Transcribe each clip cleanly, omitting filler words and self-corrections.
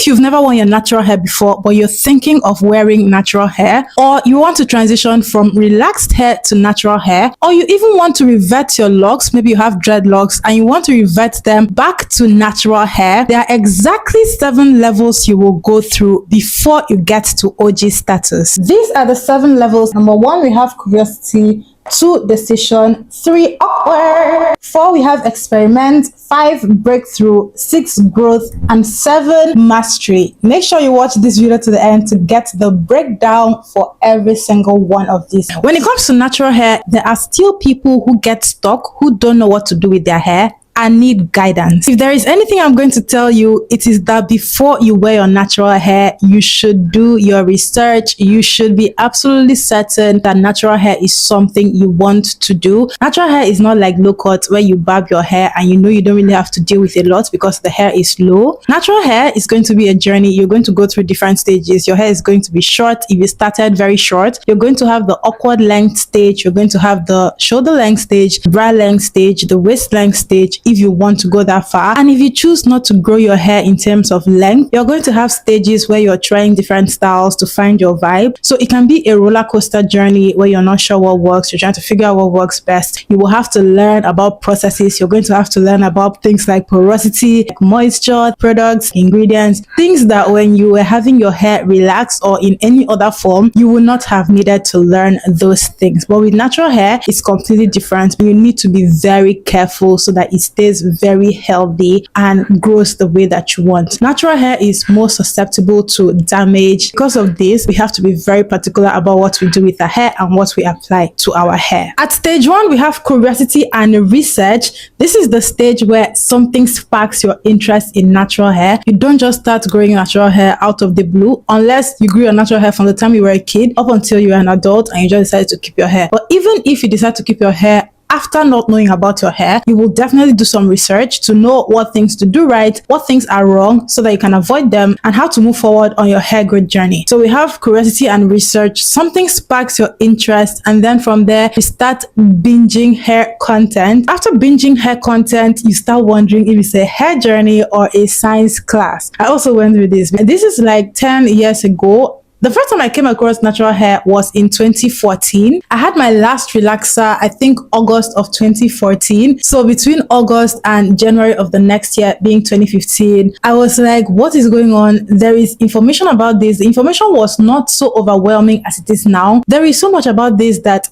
If you've never worn your natural hair before, but you're thinking of wearing natural hair, or you want to transition from relaxed hair to natural hair, or you even want to revert your locks, maybe you have dreadlocks and you want to revert them back to natural hair, there are exactly 7 levels you will go through before you get to OG status. These are the 7 levels. Number 1, we have curiosity. 2, decision. 3, awkward. 4, we have experiment. 5, breakthrough. 6, growth. And 7, mastery. Make sure you watch this video to the end to get the breakdown for every single one of these. When it comes to natural hair, there are still people who get stuck, who don't know what to do with their hair and need guidance. If there is anything I'm going to tell you, it is that before you wear your natural hair, you should do your research. You should be absolutely certain that natural hair is something you want to do. Natural hair is not like low cut where you barb your hair and you don't really have to deal with a lot because the hair is low. Natural hair is going to be a journey. You're going to go through different stages. Your hair is going to be short. If you started very short, you're going to have the awkward length stage. You're going to have the shoulder length stage, bra length stage, the waist length stage, if you want to go that far. And if you choose not to grow your hair in terms of length, you're going to have stages where you're trying different styles to find your vibe. So it can be a roller coaster journey where you're not sure what works. You're trying to figure out what works best. You will have to learn about processes. You're going to have to learn about things like porosity, like moisture, products, ingredients, things that when you were having your hair relaxed or in any other form, you would not have needed to learn those things. But with natural hair, it's completely different. You need to be very careful so that it stays very healthy and grows the way that you want. Natural hair is more susceptible to damage. Because of this, we have to be very particular about what we do with our hair and what we apply to our hair. At stage 1, we have curiosity and research. This is the stage where something sparks your interest in natural hair. You don't just start growing natural hair out of the blue, unless you grew your natural hair from the time you were a kid up until you were an adult and you just decided to keep your hair. But even if you decide to keep your hair after not knowing about your hair, you will definitely do some research to know what things to do right, what things are wrong so that you can avoid them, and how to move forward on your hair growth journey. So we have curiosity and research. Something sparks your interest, and then from there you start binging hair content. After binging hair content, you start wondering if it's a hair journey or a science class. I also went through this. This is like 10 years ago. The first time I came across natural hair was in 2014. I had my last relaxer, I think August of 2014. So between August and January of the next year, being 2015, I was like, what is going on? There is information about this. The information was not so overwhelming as it is now. There is so much about this that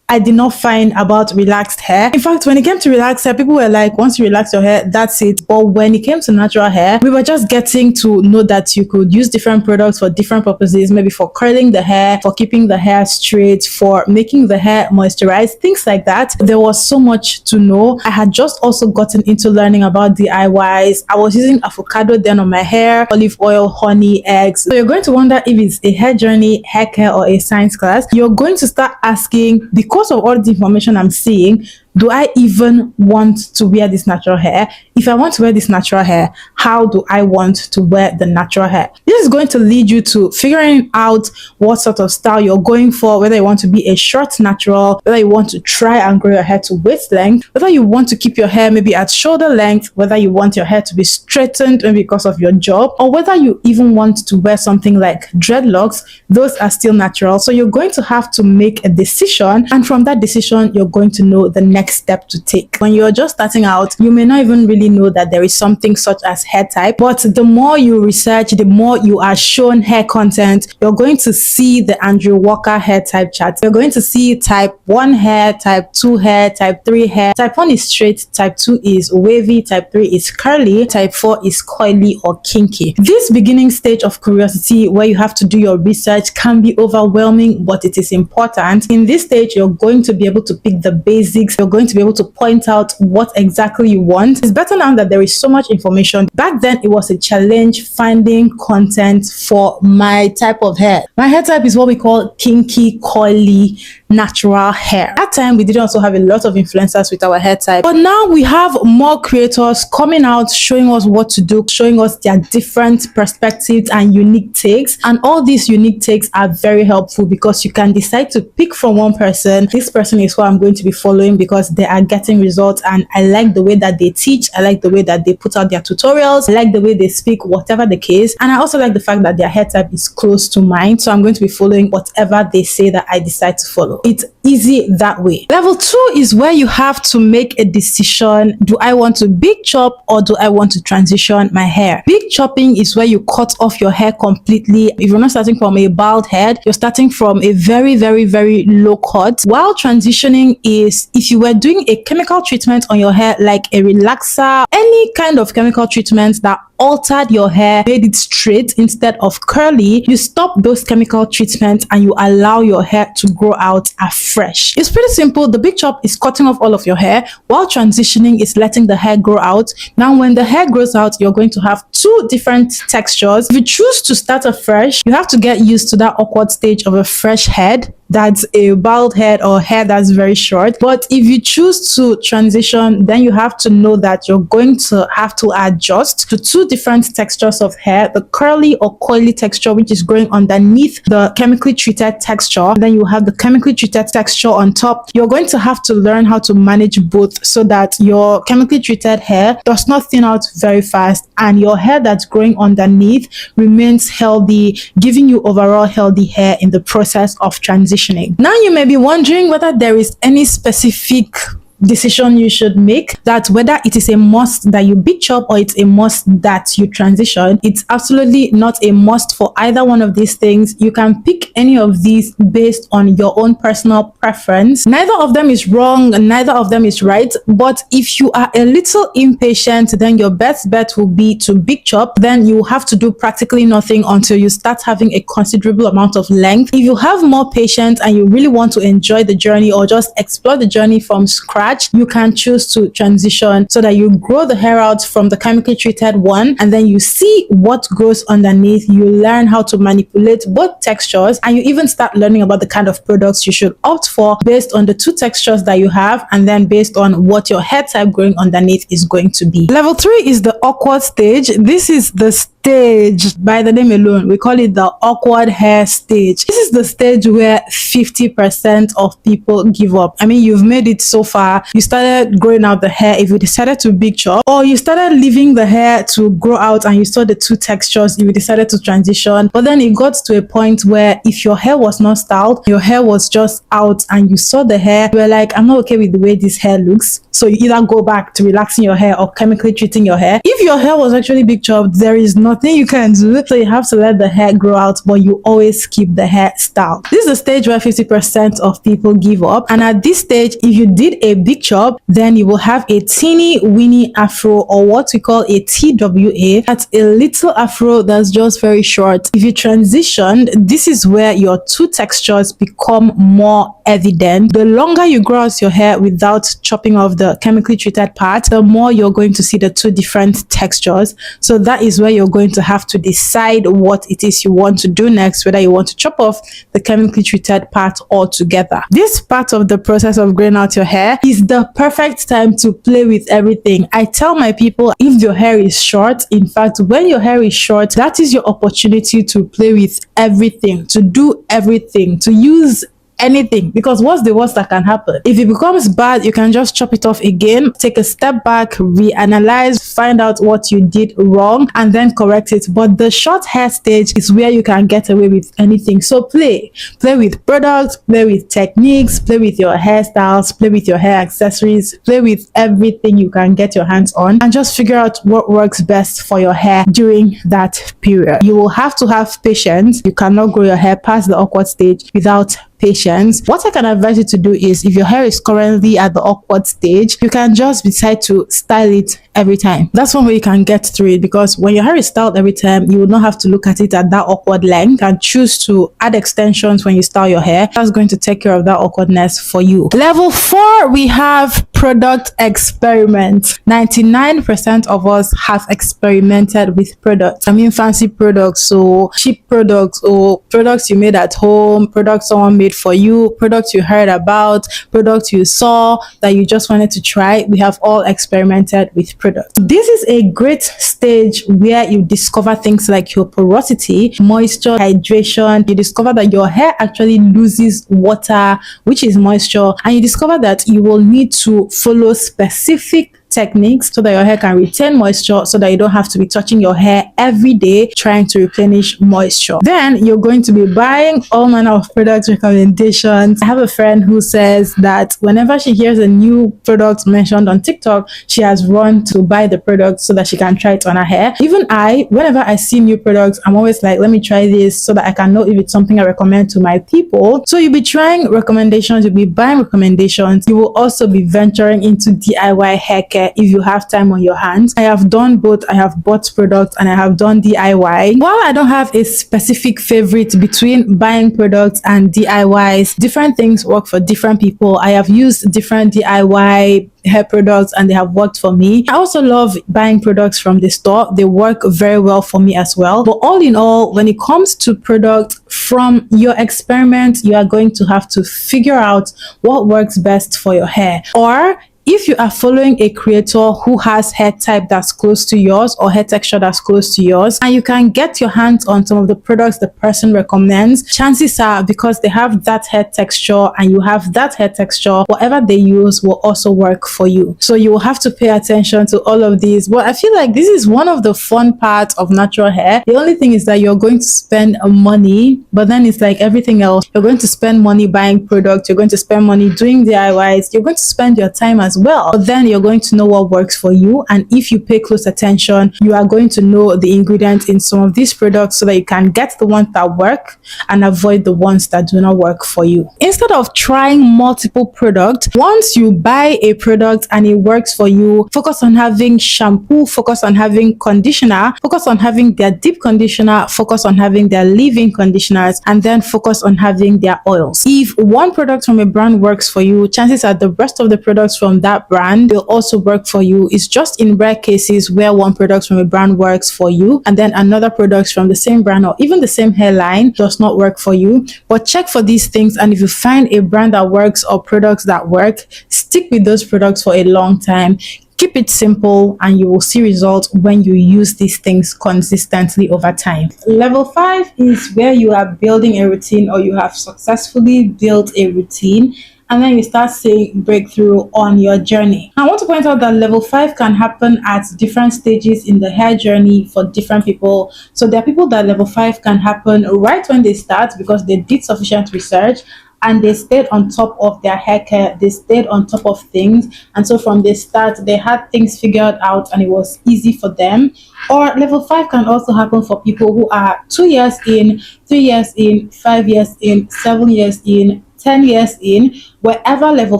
I did not find about relaxed hair. In fact, when it came to relaxed hair, people were like, once you relax your hair, that's it. But when it came to natural hair, we were just getting to know that you could use different products for different purposes, maybe for curling the hair, for keeping the hair straight, for making the hair moisturized, things like that. There was so much to know. I had just also gotten into learning about DIYs. I was using avocado then on my hair, olive oil, honey, eggs. So you're going to wonder if it's a hair journey, hair care, or a science class. You're going to start asking, because of all the information I'm seeing, do I even want to wear this natural hair? If I want to wear this natural hair, how do I want to wear the natural hair? This is going to lead you to figuring out what sort of style you're going for, whether you want to be a short natural, whether you want to try and grow your hair to waist length, whether you want to keep your hair maybe at shoulder length, whether you want your hair to be straightened maybe because of your job, or whether you even want to wear something like dreadlocks. Those are still natural. So you're going to have to make a decision, and from that decision, you're going to know the next step to take. When you're just starting out, you may not even really know that there is something such as hair type, but the more you research, the more you are shown hair content, you're going to see the Andrew Walker hair type chart. You're going to see type 1 hair, type 2 hair, type 3 hair. Type 1 is straight, type 2 is wavy, type 3 is curly, type 4 is coily or kinky. This beginning stage of curiosity where you have to do your research can be overwhelming, but it is important. In this stage, you're going to be able to pick the basics. You're going to be able to point out what exactly you want. It's better now that there is so much information. Back then, it was a challenge finding content for my type of hair. My hair type is what we call kinky, coily. natural hair. That time we didn't also have a lot of influencers with our hair type, but now we have more creators coming out showing us what to do, showing us their different perspectives and unique takes. And all these unique takes are very helpful because you can decide to pick from one person. This person is who I'm going to be following because they are getting results, and I like the way that they teach, I like the way that they put out their tutorials, I like the way they speak, whatever the case. And I also like the fact that their hair type is close to mine, so I'm going to be following whatever they say that I decide to follow. It's easy that way. Level 2 is where you have to make a decision. Do I want to big chop or do I want to transition my hair? Big chopping is where you cut off your hair completely. If you're not starting from a bald head, you're starting from a very, very, very low cut. While transitioning is if you were doing a chemical treatment on your hair, like a relaxer, any kind of chemical treatment that altered your hair, made it straight instead of curly, you stop those chemical treatments and you allow your hair to grow out afresh. It's pretty simple. The big chop is cutting off all of your hair, while transitioning is letting the hair grow out. Now when the hair grows out, you're going to have two different textures. If you choose to start afresh, you have to get used to that awkward stage of a fresh head, that's a bald head or hair that's very short. But if you choose to transition, then you have to know that you're going to have to adjust to two different textures of hair: the curly or coily texture, which is growing underneath the chemically treated texture, then you have the chemically treated texture on top. You're going to have to learn how to manage both so that your chemically treated hair does not thin out very fast and your hair that's growing underneath remains healthy, giving you overall healthy hair in the process of transitioning. Now you may be wondering whether there is any specific decision you should make, that whether it is a must that you big chop or it's a must that you transition. It's absolutely not a must for either one of these things. You can pick any of these based on your own personal preference. Neither of them is wrong, neither of them is right, but if you are a little impatient, then your best bet will be to big chop. Then you have to do practically nothing until you start having a considerable amount of length. If you have more patience and you really want to enjoy the journey or just explore the journey from scratch, you can choose to transition so that you grow the hair out from the chemically treated one, and then you see what grows underneath. You learn how to manipulate both textures, and you even start learning about the kind of products you should opt for based on the two textures that you have, and then based on what your hair type growing underneath is going to be. Level 3 is the awkward stage. This is the stage by the name alone. We call it the awkward hair stage. This is the stage where 50% of people give up. I mean, you've made it so far. You started growing out the hair if you decided to big chop, or you started leaving the hair to grow out and you saw the two textures if you decided to transition. But then it got to a point where if your hair was not styled, your hair was just out, and you saw the hair, you were like, I'm not okay with the way this hair looks. So you either go back to relaxing your hair or chemically treating your hair. If your hair was actually big chopped, there is nothing you can do. So you have to let the hair grow out, but you always keep the hair styled. This is the stage where 50% of people give up. And at this stage, if you did a big chop, then you will have a teeny weeny afro, or what we call a TWA. That's a little afro that's just very short. If you transitioned, this is where your two textures become more evident. The longer you grow out your hair without chopping off the chemically treated part, the more you're going to see the two different textures. So that is where you're going to have to decide what it is you want to do next, whether you want to chop off the chemically treated part altogether. This part of the process of growing out your hair is the perfect time to play with everything. I tell my people, if your hair is short, in fact, when your hair is short, that is your opportunity to play with everything, to do everything, to use anything, because what's the worst that can happen? If it becomes bad, you can just chop it off again, take a step back, reanalyze, find out what you did wrong, and then correct it. But the short hair stage is where you can get away with anything. So play with products, play with techniques, play with your hairstyles, play with your hair accessories, play with everything you can get your hands on, and just figure out what works best for your hair during that period. You will have to have patience. You cannot grow your hair past the awkward stage without patience. What I can advise you to do is, if your hair is currently at the awkward stage, you can just decide to style it every time. That's one way you can get through it, because when your hair is styled every time, you will not have to look at it at that awkward length and choose to add extensions when you style your hair. That's going to take care of that awkwardness for you. Level 4, we have product experiment. 99% of us have experimented with products. I mean, fancy products, so cheap products, or products you made at home, products someone made for you, products you heard about, products you saw that you just wanted to try. We have all experimented with products. This is a great stage where you discover things like your porosity, moisture, hydration. You discover that your hair actually loses water, which is moisture, and you discover that you will need to follow specific techniques so that your hair can retain moisture, so that you don't have to be touching your hair every day trying to replenish moisture. Then you're going to be buying all manner of product recommendations. I have a friend who says that whenever she hears a new product mentioned on TikTok, she has run to buy the product so that she can try it on her hair. Even I, whenever I see new products, I'm always like, let me try this so that I can know if it's something I recommend to my people. So you'll be trying recommendations, you'll be buying recommendations. You will also be venturing into DIY hair care if you have time on your hands. I have done both. I have bought products and I have done DIY. While I don't have a specific favorite between buying products and DIYs, different things work for different people. I have used different DIY hair products and they have worked for me. I also love buying products from the store. They work very well for me as well. But all in all, when it comes to products from your experiment, you are going to have to figure out what works best for your hair. Or if you are following a creator who has hair type that's close to yours or hair texture that's close to yours, and you can get your hands on some of the products the person recommends, chances are, because they have that hair texture and you have that hair texture, whatever they use will also work for you. So you will have to pay attention to all of these. But I feel like this is one of the fun parts of natural hair. The only thing is that you're going to spend money, but then it's like everything else. You're going to spend money buying products, you're going to spend money doing DIYs, you're going to spend your time as well. But then you're going to know what works for you, and if you pay close attention, you are going to know the ingredients in some of these products so that you can get the ones that work and avoid the ones that do not work for you. Instead of trying multiple products, once you buy a product and it works for you, focus on having shampoo, focus on having conditioner, focus on having their deep conditioner, focus on having their leave-in conditioners, and then focus on having their oils. If one product from a brand works for you, chances are the rest of the products from that brand will also work for you. It's just in rare cases where one product from a brand works for you and then another product from the same brand or even the same hairline does not work for you. But check for these things, and if you find a brand that works or products that work, stick with those products for a long time. Keep it simple and you will see results when you use these things consistently over time. Level 5 is where you are building a routine, or you have successfully built a routine, and then you start seeing breakthrough on your journey. I want to point out that level 5 can happen at different stages in the hair journey for different people. So there are people that level 5 can happen right when they start because they did sufficient research and they stayed on top of their hair care, they stayed on top of things, and so from the start they had things figured out and it was easy for them. Or level 5 can also happen for people who are 2 years in, 3 years in, 5 years in, 7 years in, 10 years in. Wherever level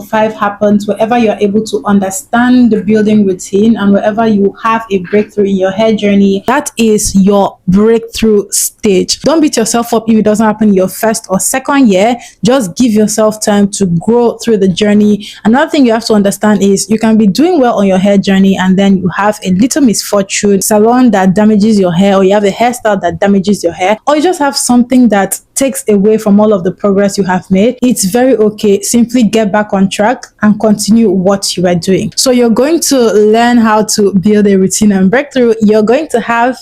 5 happens, wherever you're able to understand the building routine and wherever you have a breakthrough in your hair journey, that is your breakthrough stage. Don't beat yourself up if it doesn't happen in your first or second year. Just give yourself time to grow through the journey. Another thing you have to understand is you can be doing well on your hair journey and then you have a little misfortune, salon that damages your hair, or you have a hairstyle that damages your hair, or you just have something that takes away from all of the progress you have made. It's very okay. Simply get back on track and continue what you are doing. So you're going to learn how to build a routine and breakthrough. You're going to have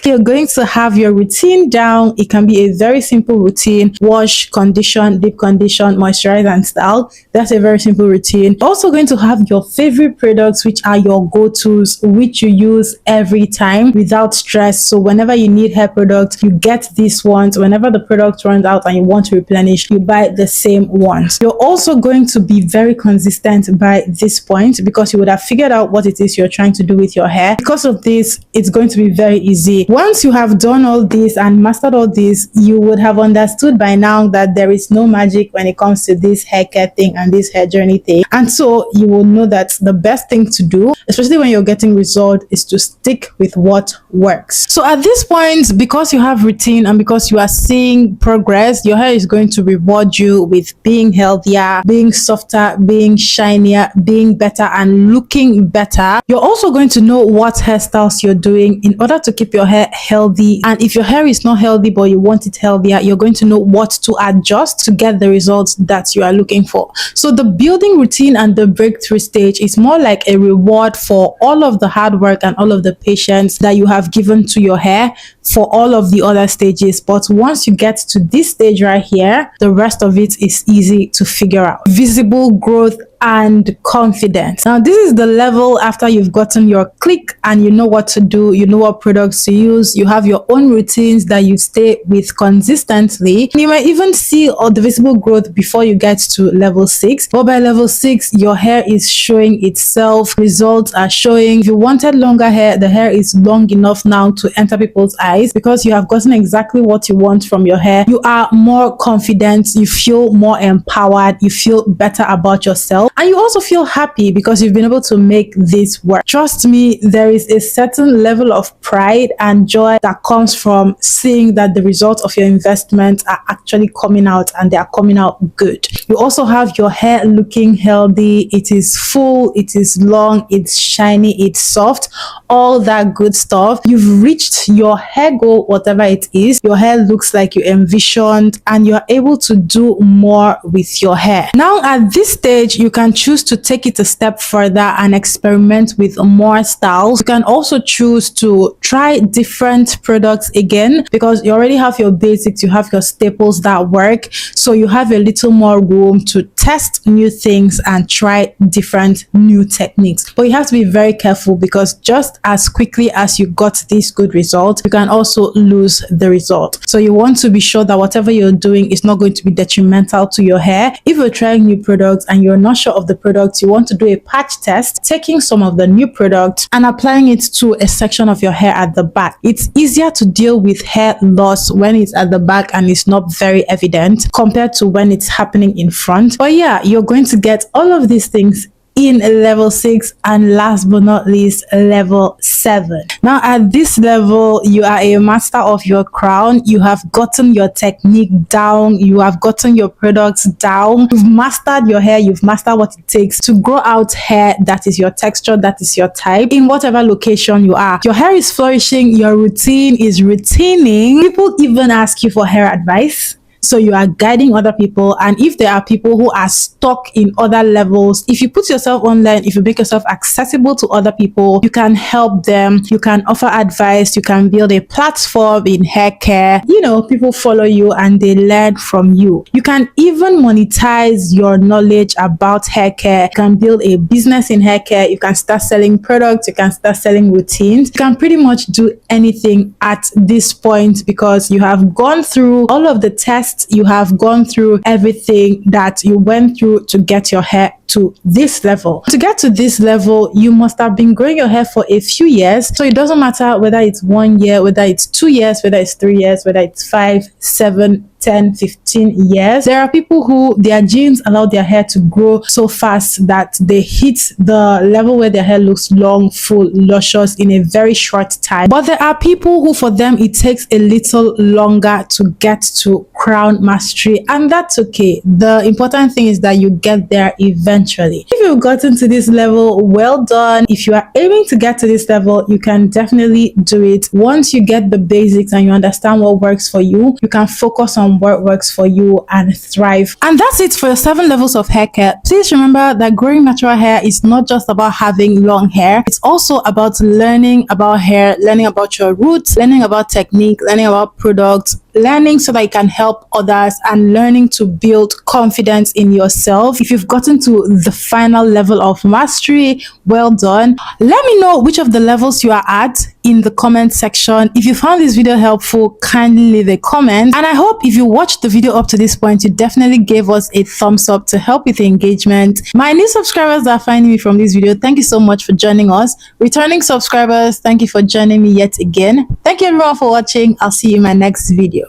you're going to have your routine down. It can be a very simple routine: wash, condition, deep condition, moisturize, and style. That's a very simple routine. You're also going to have your favorite products, which are your go-tos, which you use every time without stress. So whenever you need hair products, you get these ones. Whenever the product runs out and you want to replenish, you buy the same ones. You're also going to be very consistent by this point because you would have figured out what it is you're trying to do with your hair. Because of this, it's going to be very easy. Once you have done all this and mastered all this, you would have understood by now that there is no magic when it comes to this hair care thing and this hair journey thing. And so you will know that the best thing to do, especially when you're getting results, is to stick with what works. So at this point, because you have routine and because you are seeing progress, your hair is going to reward you with being healthier, being softer, being shinier, being better, and looking better. You're also going to know what hairstyles you're doing in order to keep your hair healthy. And if your hair is not healthy but you want it healthier, you're going to know what to adjust to get the results that you are looking for. So the building routine and the breakthrough stage is more like a reward for all of the hard work and all of the patience that you have given to your hair for all of the other stages. But once you get to this stage right here, the rest of it is easy to figure out. Visible growth and confidence. Now, this is the level after you've gotten your click and you know what to do, you know what products to use, you have your own routines that you stay with consistently. You might even see all the visible growth before you get to level 6. But by level 6, your hair is showing itself, results are showing. If you wanted longer hair, the hair is long enough now to enter people's eyes because you have gotten exactly what you want from your hair. You are more confident, you feel more empowered, you feel better about yourself. And you also feel happy because you've been able to make this work. Trust me, there is a certain level of pride and joy that comes from seeing that the results of your investment are actually coming out and they are coming out good. You also have your hair looking healthy. It is full, it is long, it's shiny, it's soft, all that good stuff. You've reached your hair goal, whatever it is. Your hair looks like you envisioned and you're able to do more with your hair. Now at this stage, you can choose to take it a step further and experiment with more styles. You can also choose to try different products again because you already have your basics, you have your staples that work. So you have a little more room to test new things and try different new techniques. But you have to be very careful because just as quickly as you got this good result, you can also lose the result. So you want to be sure that whatever you're doing is not going to be detrimental to your hair. If you're trying new products and you're not sure of the product, you want to do a patch test, taking some of the new product and applying it to a section of your hair at the back. It's easier to deal with hair loss when it's at the back and it's not very evident compared to when it's happening in front. But yeah, you're going to get all of these things in level 6 and last but not least level 7. Now at this level, you are a master of your crown. You have gotten your technique down, you have gotten your products down, you've mastered your hair, you've mastered what it takes to grow out hair that is your texture, that is your type in whatever location you are. Your hair is flourishing, your routine is routining. People even ask you for hair advice. So you are guiding other people, and if there are people who are stuck in other levels, if you put yourself online, if you make yourself accessible to other people, you can help them, you can offer advice, you can build a platform in hair care. You know, people follow you and they learn from you. You can even monetize your knowledge about hair care. You can build a business in hair care. You can start selling products, you can start selling routines. You can pretty much do anything at this point because you have gone through all of the tests, you have gone through everything that you went through to get your hair to this level. To get to this level, you must have been growing your hair for a few years. So it doesn't matter whether it's 1 year, whether it's 2 years, whether it's 3 years, whether it's 5, 7, 10, 15 years. There are people who their genes allow their hair to grow so fast that they hit the level where their hair looks long, full, luscious in a very short time. But there are people who for them it takes a little longer to get to crown mastery, and that's okay. The important thing is that you get there eventually. If you've gotten to this level, well done. If you are aiming to get to this level, you can definitely do it. Once you get the basics and you understand what works for you, you can focus on what works for you and thrive. And that's it for your 7 levels of hair care. Please remember that growing natural hair is not just about having long hair. It's also about learning about hair, learning about your roots, learning about technique, learning about products, learning so that you can help others, and learning to build confidence in yourself. If you've gotten to the final level of mastery, well done. Let me know which of the levels you are at in the comment section. If you found this video helpful, kindly leave a comment, and I hope if you watched the video up to this point, you definitely gave us a thumbs up to help with the engagement. My new subscribers that are finding me from this video, thank you so much for joining us. Returning subscribers, thank you for joining me yet again. Thank you everyone for watching. I'll see you in my next video.